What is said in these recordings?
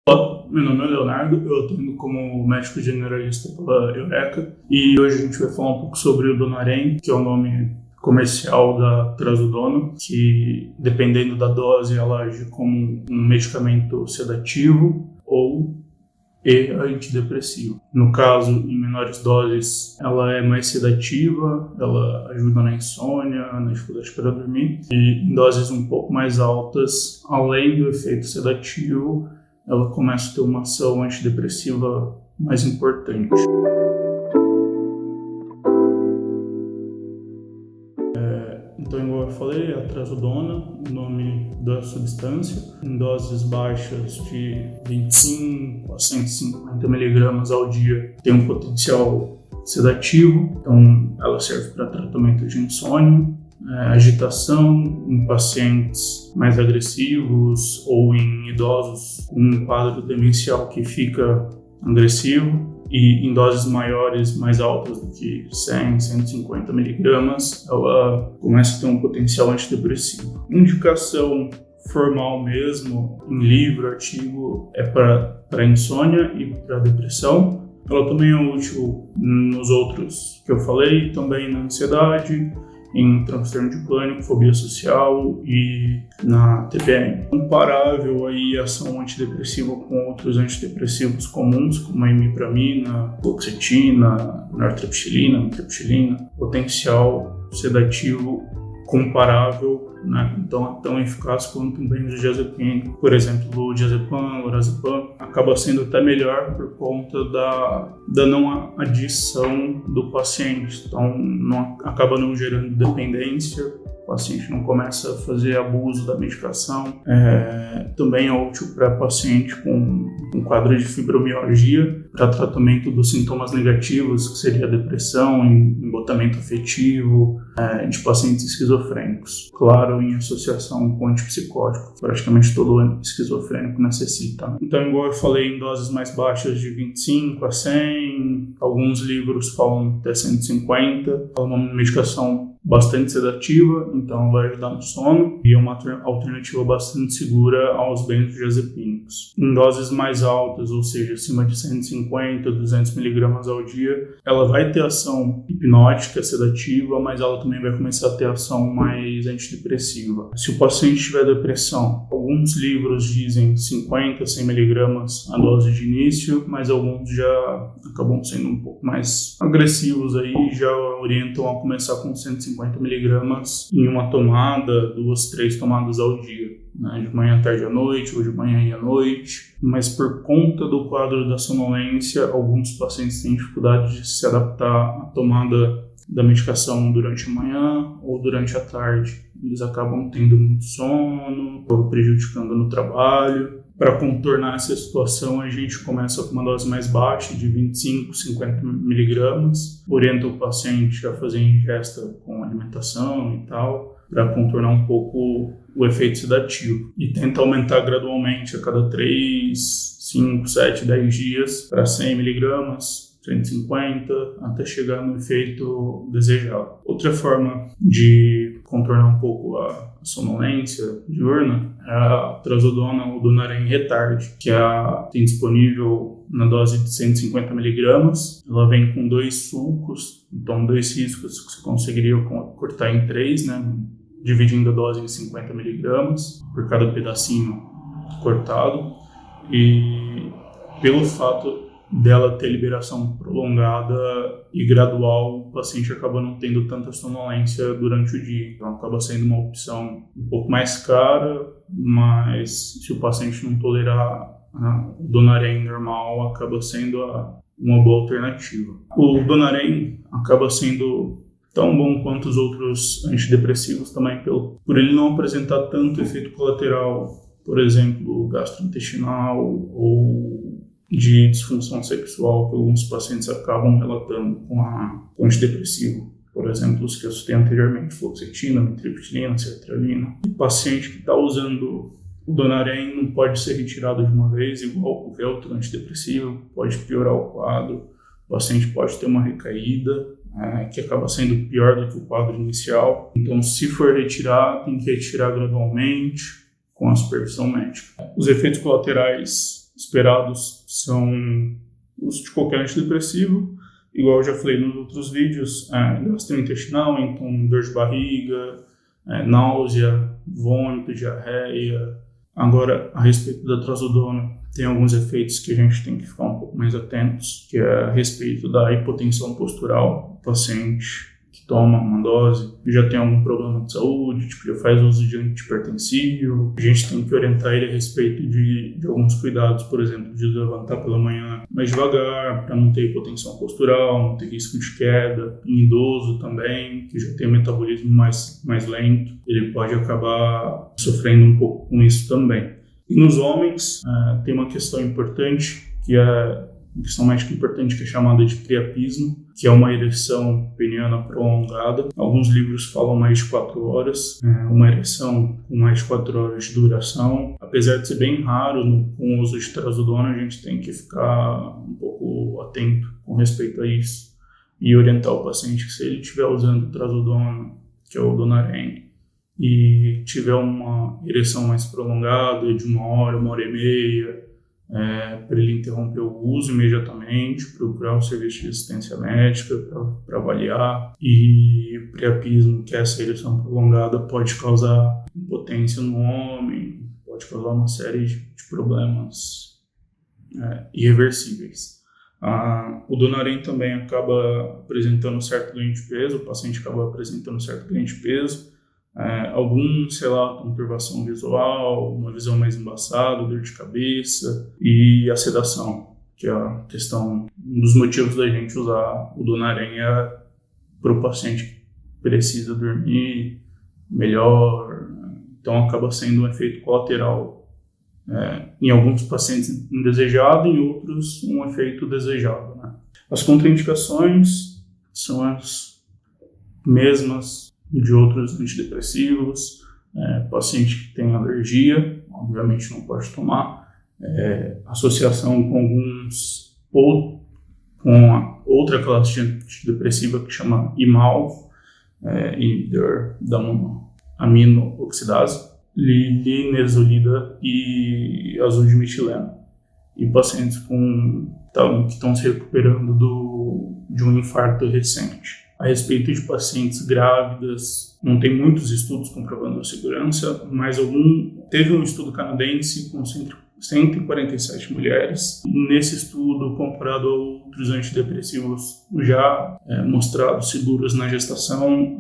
Meu nome é Leonardo, eu atendo como médico generalista pela Eureka e hoje a gente vai falar um pouco sobre o Donarém, que é o nome comercial da trazodona, que dependendo da dose ela age como um medicamento sedativo e antidepressivo. No caso, em menores doses, ela é mais sedativa, ela ajuda na insônia, na dificuldade para dormir, e em doses um pouco mais altas, além do efeito sedativo, ela começa a ter uma ação antidepressiva mais importante. Então, igual eu falei, a trazodona, o nome da substância, em doses baixas de 25 a 150 mg ao dia, tem um potencial sedativo, então ela serve para tratamento de insônia, agitação em pacientes mais agressivos ou em idosos com um quadro demencial que fica agressivo, e em doses maiores, mais altas do que 100, 150 miligramas, ela começa a ter um potencial antidepressivo. Indicação formal mesmo, em livro, artigo, é para insônia e para depressão. Ela também é útil nos outros que eu falei, também na ansiedade, em transtorno de pânico, fobia social e na TPM. Comparável aí a ação antidepressiva com outros antidepressivos comuns, como a imipramina, fluoxetina, nortriptilina, mitriptilina, potencial sedativo comparável, né? Então é tão eficaz quanto um benzodiazepínico, por exemplo, o diazepam, lorazepam, acaba sendo até melhor por conta da não adição do paciente, então acaba não gerando dependência, o paciente não começa a fazer abuso da medicação. Também é útil para paciente com um quadro de fibromialgia, para tratamento dos sintomas negativos, que seria depressão, embotamento afetivo, de pacientes esquizofrênicos. Claro, em associação com antipsicótico, praticamente todo esquizofrênico necessita. Então, igual eu falei, em doses mais baixas de 25 a 100, alguns livros falam até 150, é uma medicação bastante sedativa, então vai ajudar no sono, e é uma alternativa bastante segura aos benzodiazepínicos. Em doses mais altas, ou seja, acima de 150, 200 mg ao dia, ela vai ter ação hipnótica, sedativa, mas ela também vai começar a ter ação mais antidepressiva. Se o paciente tiver depressão, alguns livros dizem 50, 100 mg a dose de início, mas alguns já acabam sendo um pouco mais agressivos aí, já orientam a começar com 150 mg em uma tomada, 2, 3 tomadas ao dia, né? De manhã, tarde à noite, ou de manhã e à noite. Mas por conta do quadro da sonolência, alguns pacientes têm dificuldade de se adaptar à tomada da medicação durante a manhã ou durante a tarde. Eles acabam tendo muito sono, prejudicando no trabalho. Para contornar essa situação, a gente começa com uma dose mais baixa, de 25, 50 miligramas. Orienta o paciente a fazer ingesta com alimentação e tal, para contornar um pouco o efeito sedativo. E tenta aumentar gradualmente a cada 3, 5, 7, 10 dias para 100 miligramas, 150, até chegar no efeito desejado. Outra forma de contornar um pouco a sonolência diurna é a trazodona ou Donarém Retard, que tem disponível na dose de 150 mg. Ela vem com 2 sulcos, então 2 riscos que você conseguiria cortar em 3, né? Dividindo a dose em 50 mg por cada pedacinho cortado. E pelo fato dela ter liberação prolongada e gradual, o paciente acaba não tendo tanta sonolência durante o dia. Então acaba sendo uma opção um pouco mais cara, mas se o paciente não tolerar o Donarém normal, acaba sendo uma boa alternativa. O Donarém acaba sendo tão bom quanto os outros antidepressivos também, por ele não apresentar tanto efeito colateral, por exemplo, gastrointestinal ou de disfunção sexual que alguns pacientes acabam relatando com o antidepressivo. Por exemplo, os que eu citei anteriormente, fluoxetina, mitriptilina, sertralina. O paciente que está usando o Donarém não pode ser retirado de uma vez, igual qualquer outro antidepressivo, pode piorar o quadro, o paciente pode ter uma recaída, que acaba sendo pior do que o quadro inicial. Então, se for retirar, tem que retirar gradualmente, com a supervisão médica. Os efeitos colaterais esperados são os de qualquer antidepressivo, igual eu já falei nos outros vídeos, gastrointestinal, então dor de barriga, náusea, vômito, diarreia. Agora, a respeito da trazodona, tem alguns efeitos que a gente tem que ficar um pouco mais atentos, que é a respeito da hipotensão postural. O paciente que toma uma dose já tem algum problema de saúde, já faz uso de antihipertensivo. A gente tem que orientar ele a respeito de alguns cuidados, por exemplo, de levantar pela manhã mais devagar, para não ter hipotensão postural, não ter risco de queda. Em idoso também, que já tem metabolismo mais lento, ele pode acabar sofrendo um pouco com isso também. E nos homens, tem uma questão importante, que é uma questão médica importante, que é chamada de priapismo, que é uma ereção peniana prolongada. Alguns livros falam mais de 4 horas, uma ereção com mais de 4 horas de duração. Apesar de ser bem raro com o uso de trazodona, a gente tem que ficar um pouco atento com respeito a isso e orientar o paciente que, se ele estiver usando trazodona, que é o Donarém, e tiver uma ereção mais prolongada, de 1 hora, 1 hora e meia, para ele interromper o uso imediatamente, procurar o serviço de assistência médica para avaliar. E priapismo, que é essa ereção prolongada, pode causar impotência no homem, pode causar uma série de problemas irreversíveis. O Donarém também acaba apresentando certo ganho de peso, o paciente acaba apresentando certo ganho de peso. Alguns relatam turbação visual, uma visão mais embaçada, dor de cabeça e a sedação, que é a questão, um dos motivos da gente usar o Donarém para o paciente que precisa dormir melhor. Então acaba sendo um efeito colateral, em alguns pacientes indesejado, em outros um efeito desejado, né? As contraindicações são as mesmas de outros antidepressivos. Paciente que tem alergia, obviamente não pode tomar. Associação com com a outra classe de antidepressiva que chama IMAL, inibidor da amino-oxidase, linezolida e azul de metileno. E pacientes que estão se recuperando de um infarto recente. A respeito de pacientes grávidas, não tem muitos estudos comprovando a segurança, mas teve um estudo canadense com 147 mulheres. Nesse estudo, comparado a outros antidepressivos já mostrados seguros na gestação,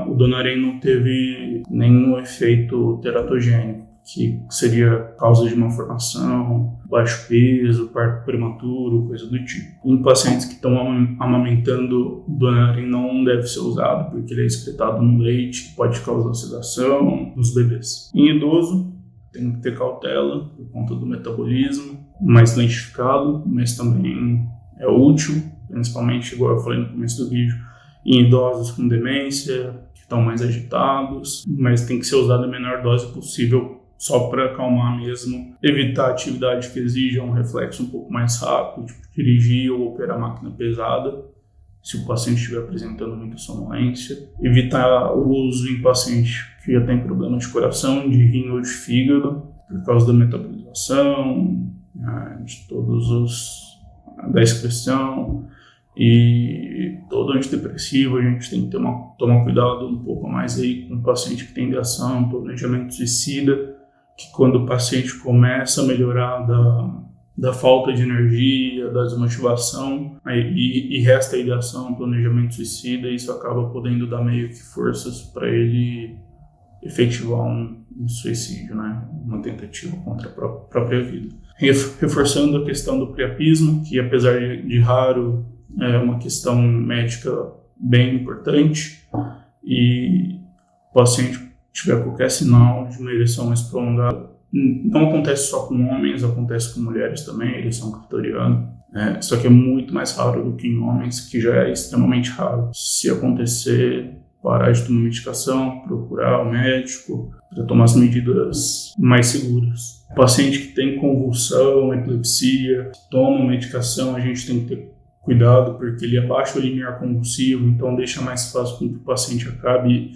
o Donarém não teve nenhum efeito teratogênico, que seria causa de malformação, baixo peso, parto prematuro, coisa do tipo. Em pacientes que estão amamentando, o Donarém não deve ser usado, porque ele é excretado no leite, pode causar sedação nos bebês. Em idoso, tem que ter cautela por conta do metabolismo mais lentificado, mas também é útil, principalmente, igual eu falei no começo do vídeo, em idosos com demência, que estão mais agitados, mas tem que ser usado a menor dose possível, só para acalmar mesmo, evitar atividade que exija um reflexo um pouco mais rápido, tipo dirigir ou operar máquina pesada, se o paciente estiver apresentando muita sonolência. Evitar o uso em paciente que já tem problema de coração, de rim ou de fígado, por causa da metabolização, da excreção. E todo antidepressivo a gente tem que tomar cuidado um pouco mais aí com o paciente que tem ideação, planejamento suicida, que quando o paciente começa a melhorar da falta de energia, da desmotivação, e resta a ideação, planejamento suicida, isso acaba podendo dar meio que forças para ele efetivar um suicídio, né? Uma tentativa contra a própria vida. Reforçando a questão do priapismo, que apesar de raro, é uma questão médica bem importante, e o paciente tiver qualquer sinal de uma ereção mais prolongada, não acontece só com homens, acontece com mulheres também, ereção clitoriana, só que é muito mais raro do que em homens, que já é extremamente raro. Se acontecer, parar de tomar medicação, procurar o médico para tomar as medidas mais seguras. O paciente que tem convulsão, epilepsia, que toma medicação, a gente tem que ter cuidado, porque ele abaixa o limiar convulsivo, então deixa mais fácil com que o paciente acabe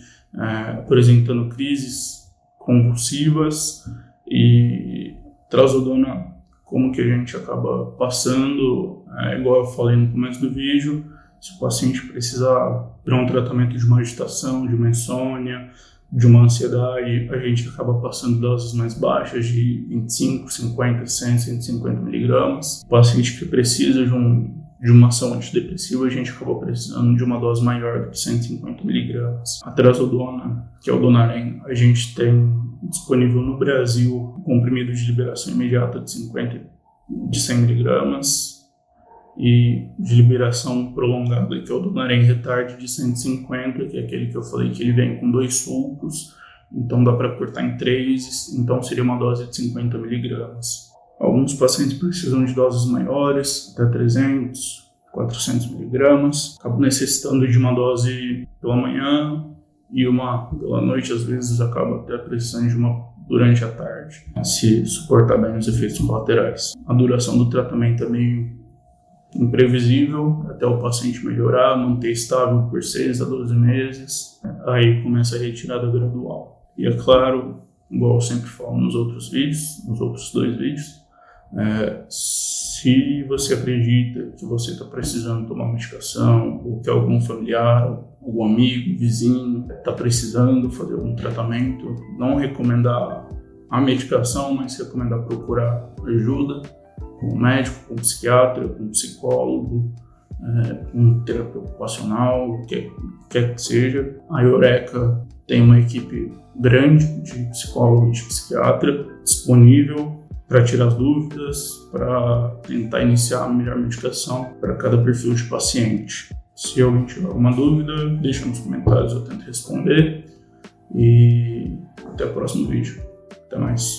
apresentando crises convulsivas. E trazodona como que a gente acaba passando, igual eu falei no começo do vídeo, se o paciente precisar para um tratamento de uma agitação, de uma insônia, de uma ansiedade, a gente acaba passando doses mais baixas de 25, 50, 100, 150 miligramas. O paciente que precisa de uma ação antidepressiva, a gente acaba precisando de uma dose maior do que 150 miligramas. A trazodona, que é o Donarém, a gente tem disponível no Brasil comprimido de liberação imediata de 100 miligramas e de liberação prolongada, que é o Donarém Retard de 150, que é aquele que eu falei que ele vem com 2 sulcos, então dá para cortar em 3, então seria uma dose de 50 miligramas. Alguns pacientes precisam de doses maiores, até 300, 400 miligramas. Acabam necessitando de uma dose pela manhã e uma pela noite. Às vezes acaba até precisando de uma durante a tarde, se suportar bem os efeitos colaterais. A duração do tratamento é meio imprevisível, até o paciente melhorar, manter estável por 6 a 12 meses. Aí começa a retirada gradual. E é claro, igual eu sempre falo nos outros 2 vídeos, se você acredita que você está precisando tomar medicação, ou que algum familiar, algum amigo, vizinho está precisando fazer algum tratamento, não recomendar a medicação, mas recomendar procurar ajuda com um médico, com um psiquiatra, com um psicólogo, com um terapeuta ocupacional, o que quer que seja. A Eureka tem uma equipe grande de psicólogo e de psiquiatra disponível para tirar as dúvidas, para tentar iniciar a melhor medicação para cada perfil de paciente. Se alguém tiver alguma dúvida, deixa nos comentários, eu tento responder. E até o próximo vídeo. Até mais.